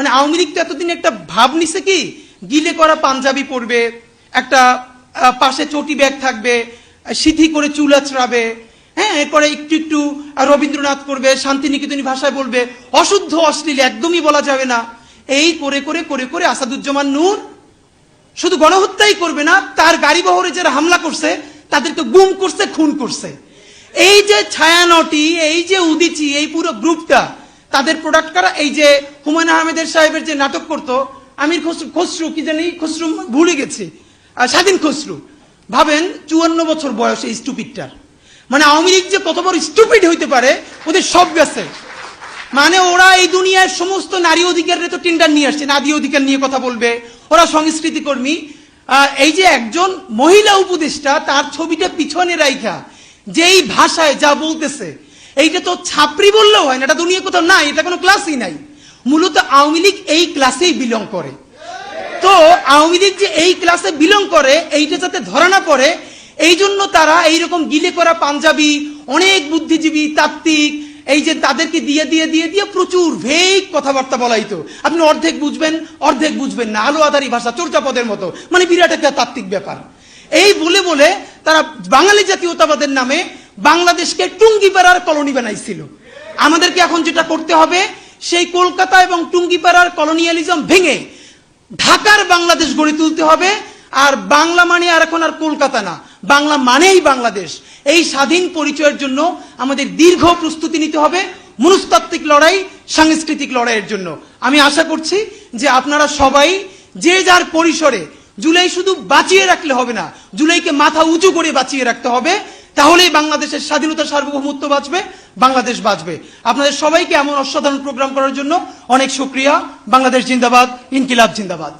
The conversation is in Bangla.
মানে আওয়ামী লীগ তো এতদিন একটা ভাব নিছে কি, গিলে করা পাঞ্জাবি পরবে, একটা পাশে চটি ব্যাগ থাকবে, সিথি করে চুল আঁচড়াবে, হ্যাঁ, এরপরে একটু একটু রবীন্দ্রনাথ করবে, শান্তিনিকেতনী ভাষায় বলবে, অশুদ্ধ অশ্লীল একদমই বলা যাবে না। এই করে করে করে করে আসাদুজ্জামান নূর শুধু গণহত্যাই করবে না, তার গাড়ি বহরে যারা হামলা করছে তাদেরকে গুম করছে, খুন করছে। এই যে ছায়ানটি, এই যে উদিচি, এই পুরো গ্রুপটা তাদের প্রোডাক্ট করা। এই যে হুমায়ুন আহমেদের সাহেবের যে নাটক করতো আমির খসরু, কি জানি খসরু ভুলে গেছি, স্বাধীন খসরু, ভাবেন 54 বছর বয়স এই স্টুপিডটার। মানে আওয়ামী লীগ যে কত বড় স্টুপিড হইতে পারে ওদের সব গেছে। মানে ওরা এই দুনিয়ার সমস্ত নারী অধিকারের তো টেন্ডার নিয়ে আসছে, নারী অধিকার নিয়ে কথা বলবে, ওরা সংস্কৃতি কর্মী। এই যে একজন মহিলা উপদেষ্টা তার ছবিটা পিছনে রাইখা যেই ভাষায় যা বলতেছে, এইটা তো ছাপরি বললেও হয় না, এটা দুনিয়া কোথাও নাই, এটা কোনো ক্লাসই নাই। মূলত আওয়ামী লীগ এই ক্লাসেই বিলং করে। তো আওয়ামী লীগ যে এই ক্লাসে বিলং করে এইটা যাতে ধরা না পড়ে, এই জন্য তারা এইরকম গিলে করা পাঞ্জাবি, অনেক বুদ্ধিজীবী তাত্ত্বিক, এই যে তাদেরকে দিয়ে দিয়ে দিয়ে দিয়ে প্রচুর ভেগ কথাবার্তা বলাইতো। আপনি অর্ধেক বুঝবেন অর্ধেক বুঝবেন না, আলো আধারি ভাষা, চর্যাপদের মতো, মানে বিরাট একটা তাত্ত্বিক ব্যাপার। এই বলে বলে তারা বাঙালি জাতীয়তাবাদের নামে বাংলাদেশকে টুঙ্গিপাড়ার কলোনি বানাইছিল। আমাদেরকে এখন যেটা করতে হবে, সেই কলকাতা এবং টুঙ্গিপাড়ার কলোনিয়ালিজম ভেঙে ঢাকার বাংলাদেশ গড়ে তুলতে হবে। আর বাংলা মানে আর এখন আর কলকাতা না, বাংলা মানেই বাংলাদেশ। এই স্বাধীন পরিচয়ের জন্য আমাদের দীর্ঘ প্রস্তুতি নিতে হবে, মনস্তাত্ত্বিক লড়াই, সাংস্কৃতিক লড়াইয়ের জন্য। আমি আশা করছি যে আপনারা সবাই যে যার পরিসরে, জুলাই শুধু বাঁচিয়ে রাখলে হবে না, জুলাইকে মাথা উঁচু করে বাঁচিয়ে রাখতে হবে, তাহলেই বাংলাদেশের স্বাধীনতা, সার্বভৌমত্ব বাঁচবে, বাংলাদেশ বাঁচবে। আপনাদের সবাইকে এমন অসাধারণ প্রোগ্রাম করার জন্য অনেক শুকরিয়া। বাংলাদেশ জিন্দাবাদ, ইনকিলাব জিন্দাবাদ।